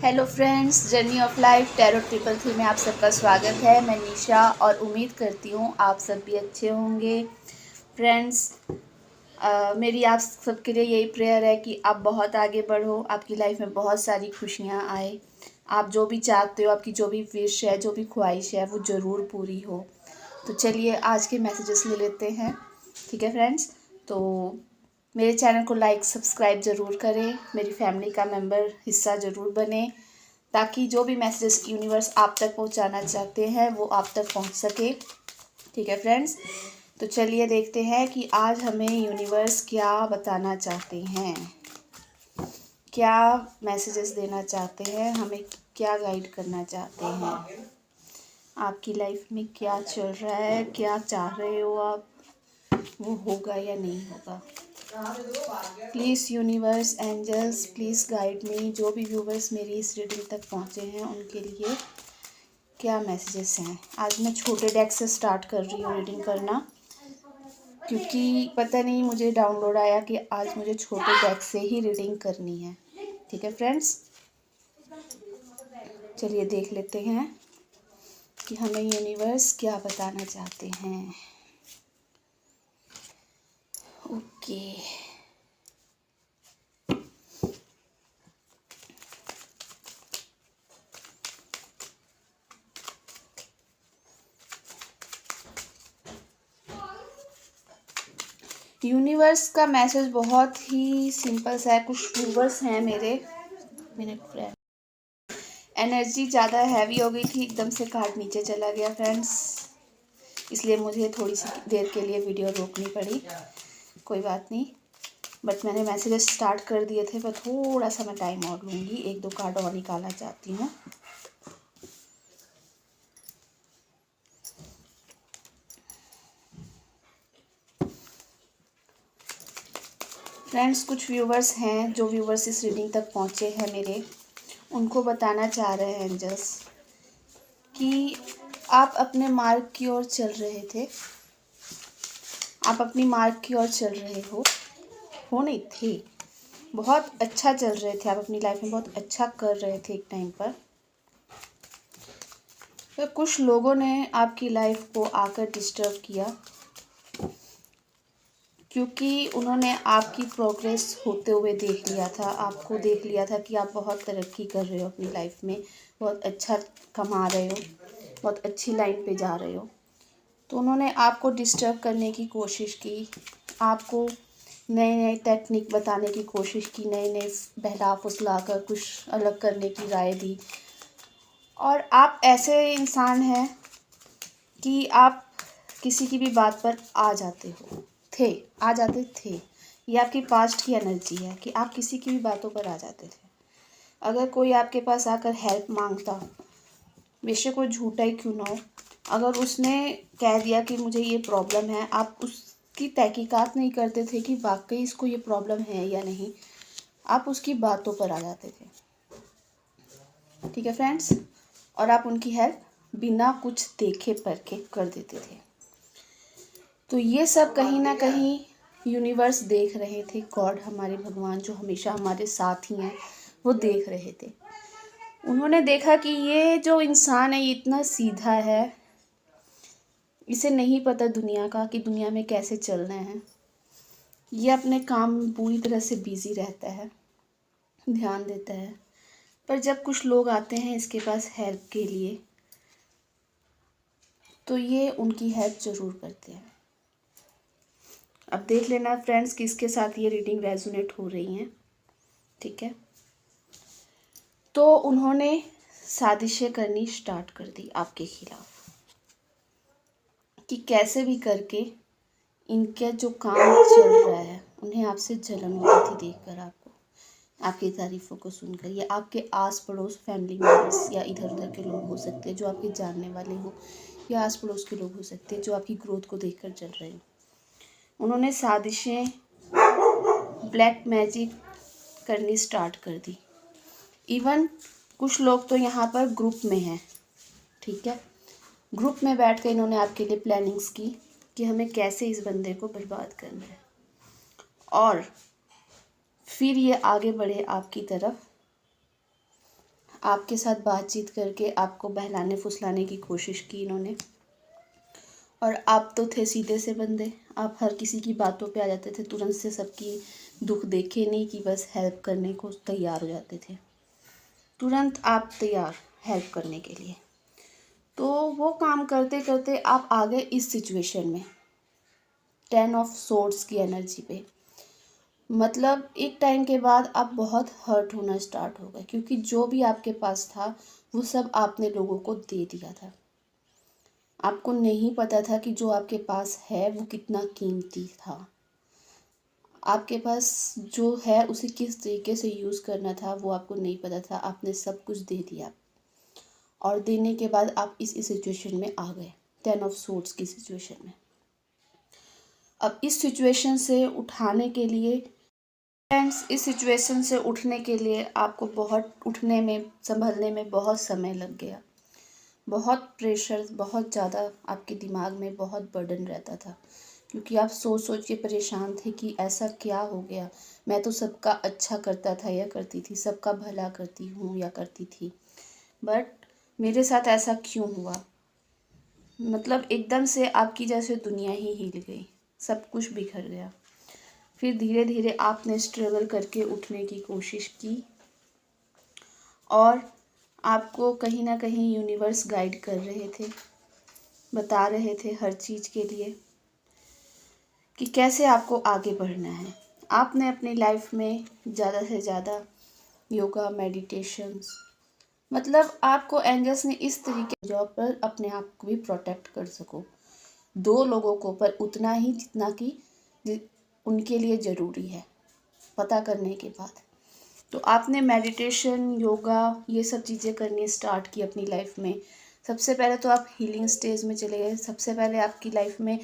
Hello friends, journey of life tarot 333 में आप सबका स्वागत है। मैं निशा और उम्मीद करती हूँ आप सब भी अच्छे होंगे। फ्रेंड्स, मेरी आप सबके लिए यही प्रेयर है कि आप बहुत आगे बढ़ो, आपकी लाइफ में बहुत सारी खुशियाँ आए, आप जो भी चाहते हो, आपकी जो भी विश है, जो भी ख्वाहिश है, वो ज़रूर पूरी हो। तो चलिए आज के मैसेजेस ले लेते हैं। ठीक है फ्रेंड्स, तो मेरे चैनल को लाइक सब्सक्राइब ज़रूर करें, मेरी फैमिली का मेंबर हिस्सा ज़रूर बने, ताकि जो भी मैसेजेस यूनिवर्स आप तक पहुंचाना चाहते हैं वो आप तक पहुंच सके। ठीक है फ्रेंड्स, तो चलिए देखते हैं कि आज हमें यूनिवर्स क्या बताना चाहते हैं, क्या मैसेजेस देना चाहते हैं, हमें क्या गाइड करना चाहते हैं, आपकी लाइफ में क्या चल रहा है, क्या चाह रहे हो आप, वो होगा या नहीं होगा। Please universe, angels, please guide me. जो भी व्यूवर्स मेरी इस रीडिंग तक पहुँचे हैं उनके लिए क्या मैसेजेस हैं। आज मैं छोटे डेक से स्टार्ट कर रही हूँ रीडिंग करना, क्योंकि पता नहीं मुझे डाउनलोड आया कि आज मुझे छोटे डेक से ही रीडिंग करनी है। ठीक है फ्रेंड्स, चलिए देख लेते हैं कि हमें यूनिवर्स क्या बताना चाहते हैं। ओके, यूनिवर्स का मैसेज बहुत ही सिंपल सा है। कुछ व्यूवर्स हैं मेरे, मिनट फ्रेंड, एनर्जी ज़्यादा हैवी हो गई थी, एकदम से कार्ड नीचे चला गया फ्रेंड्स, इसलिए मुझे थोड़ी सी देर के लिए वीडियो रोकनी पड़ी। कोई बात नहीं, बट मैंने मैसेजेस स्टार्ट कर दिए थे, पर थोड़ा सा मैं टाइम और लूँगी, एक दो कार्ड और निकालना चाहती हूँ। फ्रेंड्स, कुछ व्यूवर्स हैं, जो व्यूवर्स इस रीडिंग तक पहुँचे हैं मेरे, उनको बताना चाह रहे हैं एंजल्स कि आप अपने मार्ग की ओर चल रहे थे, आप अपनी मार्ग की ओर चल रहे हो नहीं थे, बहुत अच्छा चल रहे थे, आप अपनी लाइफ में बहुत अच्छा कर रहे थे एक टाइम पर। तो कुछ लोगों ने आपकी लाइफ को आकर डिस्टर्ब किया, क्योंकि उन्होंने आपकी प्रोग्रेस होते हुए देख लिया था, आपको देख लिया था कि आप बहुत तरक्की कर रहे हो अपनी लाइफ में, बहुत अच्छा कमा रहे हो, बहुत अच्छी लाइन पे जा रहे हो। तो उन्होंने आपको डिस्टर्ब करने की कोशिश की, आपको नए नए टेक्निक बताने की कोशिश की, नए नए बहला फुसला कर कुछ अलग करने की राय दी। और आप ऐसे इंसान हैं कि आप किसी की भी बात पर आ जाते आ जाते थे। ये आपकी पास्ट की एनर्जी है कि आप किसी की भी बातों पर आ जाते थे। अगर कोई आपके पास आकर हेल्प मांगता, बेशक वो झूठा ही क्यों ना हो, अगर उसने कह दिया कि मुझे ये प्रॉब्लम है, आप उसकी तहकीकात नहीं करते थे कि वाकई इसको ये प्रॉब्लम है या नहीं, आप उसकी बातों पर आ जाते थे। ठीक है फ्रेंड्स, और आप उनकी हेल्प बिना कुछ देखे परखे कर देते थे। तो ये सब कहीं ना कहीं यूनिवर्स देख रहे थे, गॉड, हमारे भगवान जो हमेशा हमारे साथ ही हैं, वो देख रहे थे। उन्होंने देखा कि ये जो इंसान है ये इतना सीधा है, इसे नहीं पता दुनिया का कि दुनिया में कैसे चलना है, ये अपने काम में पूरी तरह से बिजी रहता है, ध्यान देता है, पर जब कुछ लोग आते हैं इसके पास हेल्प के लिए तो ये उनकी हेल्प ज़रूर करते हैं। अब देख लेना फ्रेंड्स किसके साथ ये रीडिंग रेजोनेट हो रही हैं। ठीक है, तो उन्होंने साजिशें करनी स्टार्ट कर दी आपके खिलाफ कि कैसे भी करके इनका जो काम चल रहा है, उन्हें आपसे जलन होती थी देखकर, आपको, आपकी तारीफ़ों को सुनकर। ये आपके आस पड़ोस फैमिली मेम्बर्स या इधर उधर के लोग हो सकते हैं जो आपके जानने वाले हो, या आस पड़ोस के लोग हो सकते हैं जो आपकी ग्रोथ को देखकर चल रहे हैं। उन्होंने साजिशें, ब्लैक मैजिक करनी स्टार्ट कर दी। इवन कुछ लोग तो यहाँ पर ग्रुप में हैं। ठीक है, ग्रुप में बैठ कर इन्होंने आपके लिए प्लानिंग्स की कि हमें कैसे इस बंदे को बर्बाद करना है, और फिर ये आगे बढ़े आपकी तरफ, आपके साथ बातचीत करके आपको बहलाने फुसलाने की कोशिश की इन्होंने। और आप तो थे सीधे से बंदे, आप हर किसी की बातों पे आ जाते थे, तुरंत से सबकी दुख देखे नहीं कि बस हेल्प करने को तैयार हो जाते थे, तुरंत आप तैयार हेल्प करने के लिए। तो वो काम करते करते आप आ गए इस सिचुएशन में, 10 ऑफ सोर्ड्स की एनर्जी पे। मतलब एक टाइम के बाद आप बहुत हर्ट होना स्टार्ट हो गए, क्योंकि जो भी आपके पास था वो सब आपने लोगों को दे दिया था। आपको नहीं पता था कि जो आपके पास है वो कितना कीमती था। आपके पास जो है उसे किस तरीके से यूज़ करना था वो आपको नहीं पता था। आपने सब कुछ दे दिया और देने के बाद आप इस सिचुएशन में आ गए, 10 ऑफ सोर्ड्स की सिचुएशन में। अब इस सिचुएशन से उठाने के लिए फ्रेंड्स, इस सिचुएशन से उठने के लिए आपको बहुत उठने में संभलने में बहुत समय लग गया। बहुत प्रेशर, बहुत ज़्यादा आपके दिमाग में बहुत बर्डन रहता था, क्योंकि आप सोच सोच के परेशान थे कि ऐसा क्या हो गया। मैं तो सबका अच्छा करता था या करती थी, सबका भला करती हूँ या करती थी, बट मेरे साथ ऐसा क्यों हुआ। मतलब एकदम से आपकी जैसे दुनिया ही हिल गई, सब कुछ बिखर गया। फिर धीरे धीरे आपने स्ट्रगल करके उठने की कोशिश की और आपको कहीं ना कहीं यूनिवर्स गाइड कर रहे थे, बता रहे थे हर चीज़ के लिए कि कैसे आपको आगे बढ़ना है। आपने अपनी लाइफ में ज़्यादा से ज़्यादा योगा, मेडिटेशंस, मतलब आपको एंजल्स ने इस तरीके जॉब पर अपने आप को भी प्रोटेक्ट कर सको, 2 लोगों को, पर उतना ही जितना कि उनके लिए ज़रूरी है, पता करने के बाद। तो आपने मेडिटेशन, योगा, ये सब चीज़ें करनी स्टार्ट की अपनी लाइफ में। सबसे पहले तो आप हीलिंग स्टेज में चले गए। सबसे पहले आपकी लाइफ में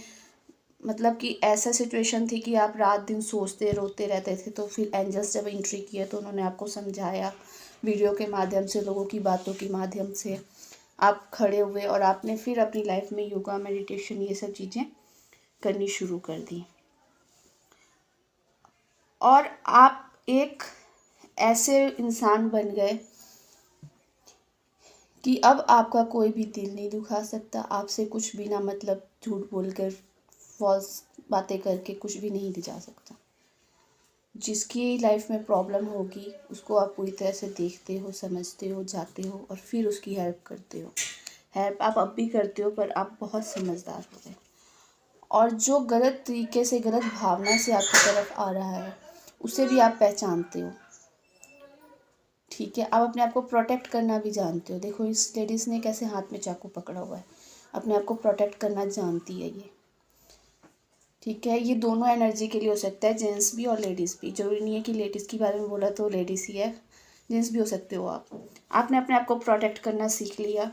मतलब कि ऐसा सिचुएशन थी कि आप रात दिन सोचते रोते रहते थे। तो फिर एंजल्स जब एंट्री किए तो उन्होंने आपको समझाया, वीडियो के माध्यम से, लोगों की बातों के माध्यम से आप खड़े हुए और आपने फिर अपनी लाइफ में योगा, मेडिटेशन, ये सब चीज़ें करनी शुरू कर दी। और आप एक ऐसे इंसान बन गए कि अब आपका कोई भी दिल नहीं दुखा सकता। आपसे कुछ बिना मतलब झूठ बोलकर, फॉल्स बातें करके कुछ भी नहीं दिला सकता। जिसकी लाइफ में प्रॉब्लम होगी उसको आप पूरी तरह से देखते हो, समझते हो, जाते हो और फिर उसकी हेल्प करते हो। हेल्प आप अब भी करते हो, पर आप बहुत समझदार हो गए। और जो गलत तरीके से, गलत भावना से आपकी तरफ आ रहा है उसे भी आप पहचानते हो। ठीक है, आप अपने आप को प्रोटेक्ट करना भी जानते हो। देखो इस लेडीज़ ने कैसे हाथ में चाकू पकड़ा हुआ है, अपने आप को प्रोटेक्ट करना जानती है ये। ठीक है, ये दोनों एनर्जी के लिए हो सकता है, जेंट्स भी और लेडीज़ भी। जरूरी नहीं है कि लेडीज़ के बारे में बोला तो लेडीज़ ही है, जेंट्स भी हो सकते हो आप। आपने अपने आप को प्रोटेक्ट करना सीख लिया।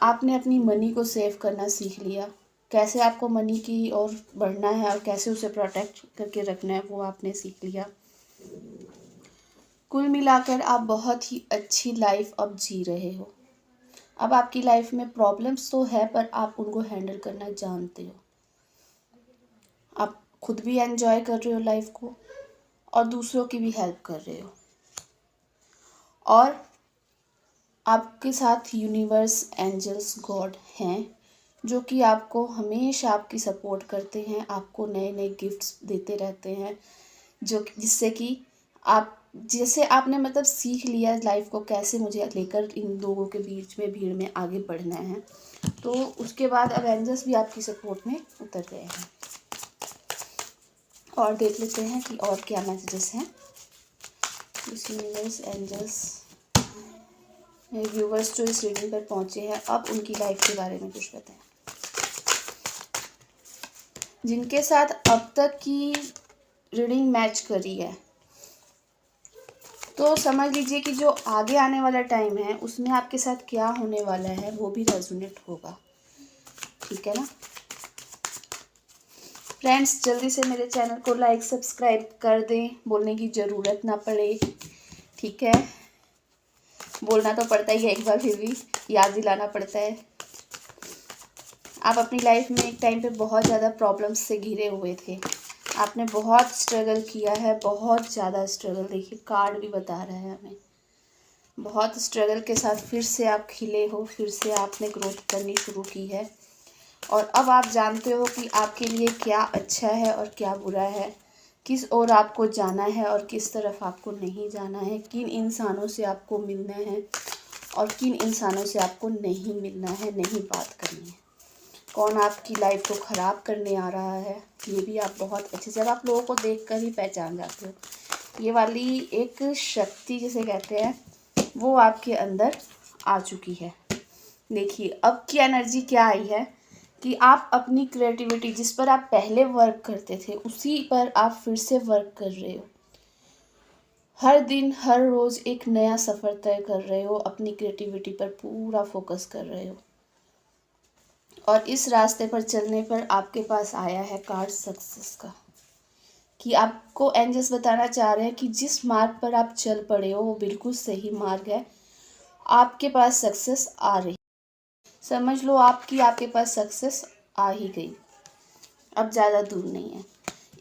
आपने अपनी मनी को सेव करना सीख लिया। कैसे आपको मनी की ओर बढ़ना है और कैसे उसे प्रोटेक्ट करके रखना है वो आपने सीख लिया। कुल मिलाकर आप बहुत ही अच्छी लाइफ अब जी रहे हो। अब आपकी लाइफ में प्रॉब्लम्स तो है, पर आप उनको हैंडल करना जानते हो। आप खुद भी एंजॉय कर रहे हो लाइफ को और दूसरों की भी हेल्प कर रहे हो। और आपके साथ यूनिवर्स, एंजल्स, गॉड हैं जो कि आपको हमेशा आपकी सपोर्ट करते हैं, आपको नए नए गिफ्ट्स देते रहते हैं, जो जिससे कि आप, जैसे आपने मतलब सीख लिया लाइफ को कैसे मुझे लेकर इन लोगों के बीच में, भीड़ में आगे बढ़ना है। तो उसके बाद अब एंजल्स भी आपकी सपोर्ट में उतर गए हैं। और देख लेते हैं कि और क्या मैसेजेस हैं इस यूनिवर्स, एंजल्स, व्यूवर्स जो इस रीडिंग पर पहुंचे हैं, अब उनकी लाइफ के बारे में कुछ बताएं। जिनके साथ अब तक की रीडिंग मैच करी है तो समझ लीजिए कि जो आगे आने वाला टाइम है उसमें आपके साथ क्या होने वाला है वो भी रेजोनेट होगा। ठीक है ना फ्रेंड्स, जल्दी से मेरे चैनल को लाइक, सब्सक्राइब कर दें, बोलने की ज़रूरत ना पड़े। ठीक है, बोलना तो पड़ता ही है, एक बार फिर भी याद दिलाना पड़ता है। आप अपनी लाइफ में एक टाइम पे बहुत ज़्यादा प्रॉब्लम्स से घिरे हुए थे, आपने बहुत स्ट्रगल किया है, बहुत ज़्यादा स्ट्रगल। देखिए कार्ड भी बता रहा है हमें, बहुत स्ट्रगल के साथ फिर से आप खिले हो, फिर से आपने ग्रोथ करनी शुरू की है और अब आप जानते हो कि आपके लिए क्या अच्छा है और क्या बुरा है, किस ओर आपको जाना है और किस तरफ आपको नहीं जाना है, किन इंसानों से आपको मिलना है और किन इंसानों से आपको नहीं मिलना है, नहीं बात करनी है, कौन आपकी लाइफ को ख़राब करने आ रहा है, ये भी आप बहुत अच्छे से, अब आप लोगों को देखकर ही पहचान जाते हो। ये वाली एक शक्ति जिसे कहते हैं वो आपके अंदर आ चुकी है। देखिए अब की एनर्जी क्या आई है कि आप अपनी क्रिएटिविटी जिस पर आप पहले वर्क करते थे उसी पर आप फिर से वर्क कर रहे हो। हर दिन हर रोज़ एक नया सफ़र तय कर रहे हो, अपनी क्रिएटिविटी पर पूरा फोकस कर रहे हो और इस रास्ते पर चलने पर आपके पास आया है कार्ड सक्सेस का, कि आपको एंजल्स बताना चाह रहे हैं कि जिस मार्ग पर आप चल पड़े हो वो बिल्कुल सही मार्ग है। आपके पास सक्सेस आ रही, समझ लो आपके पास सक्सेस आ ही गई, अब ज़्यादा दूर नहीं है।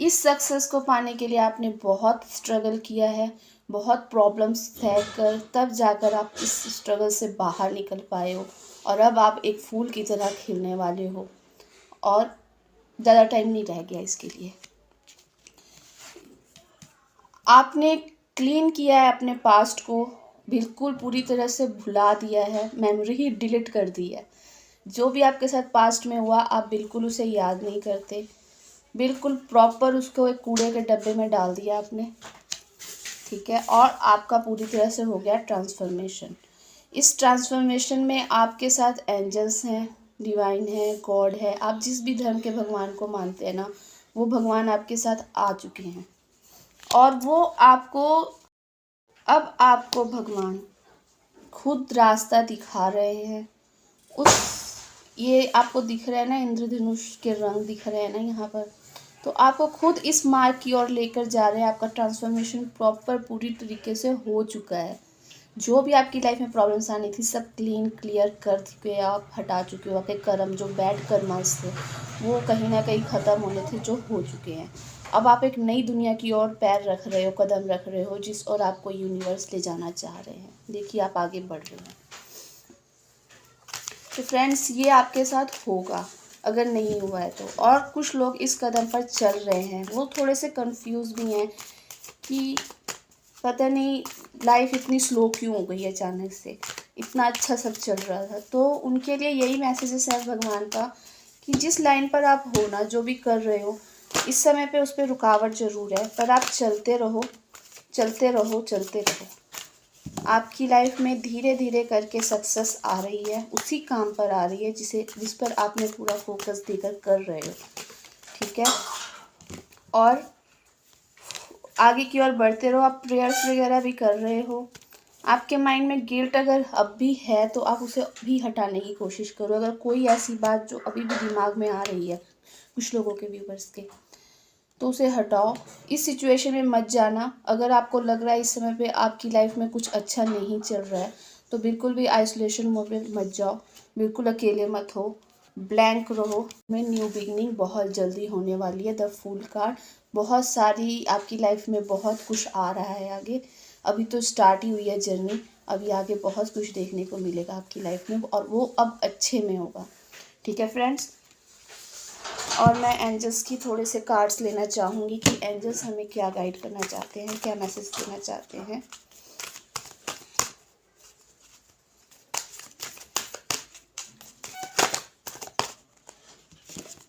इस सक्सेस को पाने के लिए आपने बहुत स्ट्रगल किया है, बहुत प्रॉब्लम्स सह कर तब जाकर आप इस स्ट्रगल से बाहर निकल पाए हो और अब आप एक फूल की तरह खिलने वाले हो और ज़्यादा टाइम नहीं रह गया इसके लिए। आपने क्लीन किया है अपने पास्ट को, बिल्कुल पूरी तरह से भुला दिया है, मेमोरी ही डिलीट कर दी है। जो भी आपके साथ पास्ट में हुआ आप बिल्कुल उसे याद नहीं करते, बिल्कुल प्रॉपर उसको एक कूड़े के डब्बे में डाल दिया आपने, ठीक है। और आपका पूरी तरह से हो गया ट्रांसफॉर्मेशन। इस ट्रांसफॉर्मेशन में आपके साथ एंजल्स हैं, डिवाइन है, गॉड है, आप जिस भी धर्म के भगवान को मानते हैं ना, वो भगवान आपके साथ आ चुके हैं और वो आपको अब आपको भगवान खुद रास्ता दिखा रहे हैं। उस ये आपको दिख रहा है ना, इंद्रधनुष के रंग दिख रहे हैं ना यहाँ पर, तो आपको खुद इस मार्ग की ओर लेकर जा रहे हैं। आपका ट्रांसफॉर्मेशन प्रॉपर पूरी तरीके से हो चुका है। जो भी आपकी लाइफ में प्रॉब्लम्स आनी थी सब क्लीन क्लियर कर चुके हैं, आप हटा चुके हो। आपके कर्म जो बैड कर्मास थे वो कहीं ना कहीं ख़त्म होने थे, जो हो चुके हैं। अब आप एक नई दुनिया की ओर पैर रख रहे हो, कदम रख रहे हो, जिस ओर आपको यूनिवर्स ले जाना चाह रहे हैं। देखिए आप आगे बढ़ रहे हैं। तो फ्रेंड्स ये आपके साथ होगा अगर नहीं हुआ है तो। और कुछ लोग इस कदम पर चल रहे हैं, वो थोड़े से कंफ्यूज भी हैं कि पता नहीं लाइफ इतनी स्लो क्यों हो गई अचानक से, इतना अच्छा सब चल रहा था। तो उनके लिए यही मैसेजेस है भगवान का कि जिस लाइन पर आप हो ना, जो भी कर रहे हो इस समय पे उस पर रुकावट ज़रूर है, पर आप चलते रहो चलते रहो चलते रहो। आपकी लाइफ में धीरे धीरे करके सक्सेस आ रही है, उसी काम पर आ रही है जिस पर आपने पूरा फोकस देकर कर रहे हो, ठीक है। और आगे की ओर बढ़ते रहो। आप प्रेयर्स वगैरह भी कर रहे हो। आपके माइंड में गिल्ट अगर अब भी है तो आप उसे भी हटाने की कोशिश करो। अगर कोई ऐसी बात जो अभी भी दिमाग में आ रही है कुछ लोगों के व्यूवर्स के, तो उसे हटाओ। इस सिचुएशन में मत जाना। अगर आपको लग रहा है इस समय पे आपकी लाइफ में कुछ अच्छा नहीं चल रहा है तो बिल्कुल भी आइसोलेशन मोड में मत जाओ, बिल्कुल अकेले मत हो, ब्लैंक रहो। में न्यू बिगनिंग बहुत जल्दी होने वाली है। द फूल कार्ड, बहुत सारी आपकी लाइफ में बहुत कुछ आ रहा है आगे। अभी तो स्टार्ट ही हुई है जर्नी, अभी आगे बहुत कुछ देखने को मिलेगा आपकी लाइफ में और वो अब अच्छे में होगा, ठीक है फ्रेंड्स। और मैं एंजल्स की थोड़े से कार्ड्स लेना चाहूँगी कि एंजल्स हमें क्या गाइड करना चाहते हैं, क्या मैसेज देना चाहते हैं।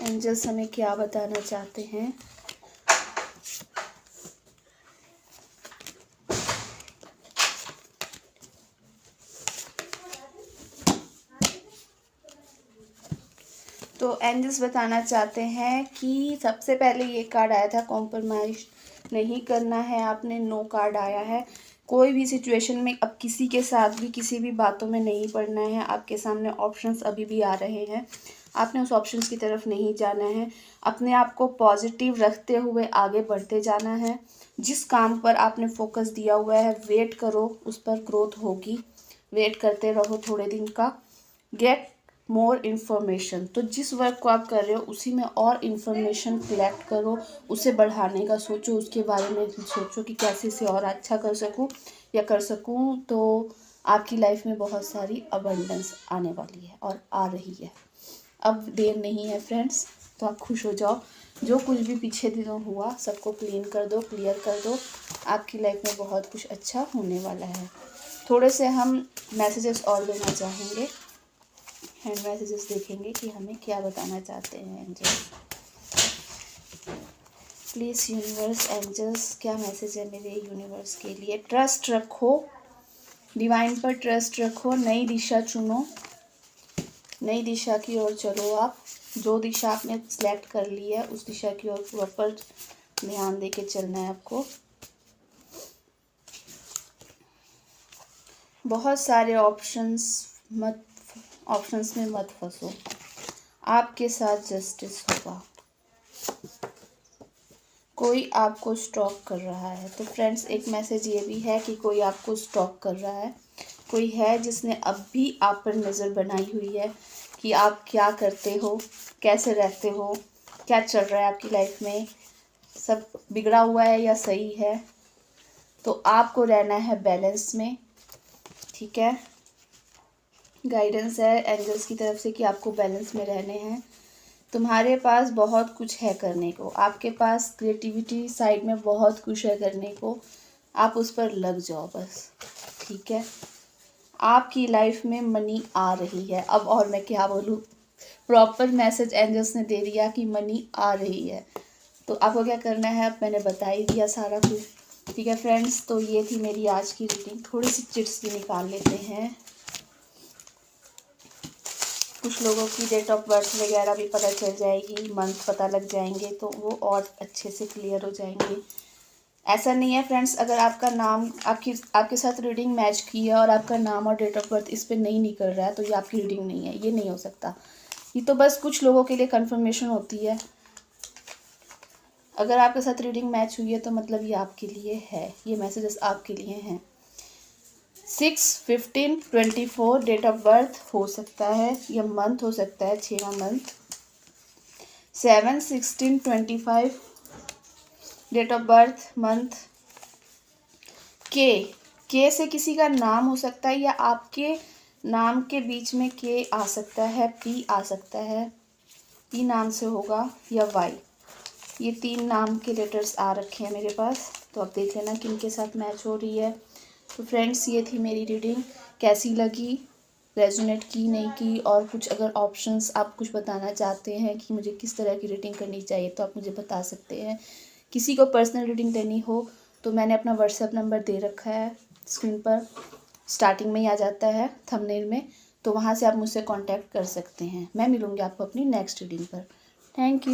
एंजल्स हमें क्या बताना चाहते हैं। तो एंजल्स बताना चाहते हैं कि सबसे पहले ये कार्ड आया था, कॉम्प्रोमाइज़ नहीं करना है आपने, नो कार्ड आया है। कोई भी सिचुएशन में अब किसी के साथ भी किसी भी बातों में नहीं पड़ना है। आपके सामने ऑप्शंस अभी भी आ रहे हैं, आपने उस ऑप्शंस की तरफ नहीं जाना है। अपने आप को पॉजिटिव रखते हुए आगे बढ़ते जाना है। जिस काम पर आपने फोकस दिया हुआ है वेट करो, उस पर ग्रोथ होगी। वेट करते रहो थोड़े दिन का। गेट मोर इन्फॉर्मेशन, तो जिस वर्क को आप कर रहे हो उसी में और इन्फॉर्मेशन कलेक्ट करो, उसे बढ़ाने का सोचो, उसके बारे में सोचो कि कैसे इसे और अच्छा कर सकूं या कर सकूं। तो आपकी लाइफ में बहुत सारी अबंडेंस आने वाली है और आ रही है। अब देर नहीं है फ्रेंड्स, तो आप खुश हो जाओ। जो कुछ भी पीछे दिनों हुआ सबको क्लीयर कर दो। आपकी लाइफ में बहुत कुछ अच्छा होने वाला है। थोड़े से हम मैसेजेस और लेना चाहेंगे, हैंड मैसेजेस देखेंगे कि हमें क्या बताना चाहते हैं एंजल्स। प्लीज़ यूनिवर्स एंजल्स, क्या मैसेज है मेरे यूनिवर्स के लिए। ट्रस्ट रखो, डिवाइन पर ट्रस्ट रखो, नई दिशा चुनो, नई दिशा की ओर चलो। आप जो दिशा आपने सेलेक्ट कर ली है उस दिशा की ओर प्रॉपर ध्यान दे के चलना है आपको। बहुत सारे ऑप्शंस में मत फंसो, आपके साथ जस्टिस होगा। कोई आपको स्टॉक कर रहा है, तो फ्रेंड्स एक मैसेज ये भी है कि कोई आपको स्टॉक कर रहा है। कोई है जिसने अब भी आप पर नज़र बनाई हुई है कि आप क्या करते हो, कैसे रहते हो, क्या चल रहा है आपकी लाइफ में, सब बिगड़ा हुआ है या सही है। तो आपको रहना है बैलेंस में, ठीक है। गाइडेंस है एंजल्स की तरफ से कि आपको बैलेंस में रहने हैं। तुम्हारे पास बहुत कुछ है करने को, आपके पास क्रिएटिविटी साइड में बहुत कुछ है करने को, आप उस पर लग जाओ बस, ठीक है। आपकी लाइफ में मनी आ रही है। अब और मैं क्या बोलूँ, प्रॉपर मैसेज एंजल्स ने दे दिया कि मनी आ रही है। तो आपको क्या करना है अब मैंने बता ही दिया सारा कुछ, ठीक है फ्रेंड्स। तो ये थी मेरी आज की रीडिंग। थोड़ी सी चिट्स भी निकाल लेते हैं। कुछ लोगों की डेट ऑफ बर्थ वगैरह भी पता चल जाएगी, मंथ पता लग जाएंगे, तो वो और अच्छे से क्लियर हो जाएंगे। ऐसा नहीं है फ्रेंड्स, अगर आपका नाम आपके साथ रीडिंग मैच की है और आपका नाम और डेट ऑफ बर्थ इस पर नहीं निकल रहा है तो ये आपकी रीडिंग नहीं है, ये नहीं हो सकता। ये तो बस कुछ लोगों के लिए कंफर्मेशन होती है। अगर आपके साथ रीडिंग मैच हुई है तो मतलब ये आपके लिए है, ये मैसेजेस आपके लिए हैं। 6/15/24 डेट ऑफ बर्थ हो सकता है, या मंथ हो सकता है, 6वां month. 7/16/25 date of birth month. के से किसी का नाम हो सकता है या आपके नाम के बीच में के आ सकता है, पी आ सकता है, पी नाम से होगा, या वाई। ये 3 नाम के लेटर्स आ रखे हैं मेरे पास, तो आप देख लेना किन के साथ मैच हो रही है। तो फ्रेंड्स ये थी मेरी रीडिंग, कैसी लगी, रेजोनेट की नहीं की, और कुछ अगर ऑप्शंस आप कुछ बताना चाहते हैं कि मुझे किस तरह की रीडिंग करनी चाहिए तो आप मुझे बता सकते हैं। किसी को पर्सनल रीडिंग देनी हो तो मैंने अपना व्हाट्सएप नंबर दे रखा है स्क्रीन पर, स्टार्टिंग में ही आ जाता है थंबनेल में, तो वहाँ से आप मुझसे कांटेक्ट कर सकते हैं। मैं मिलूँगी आपको अपनी नेक्स्ट रीडिंग पर। Thank you.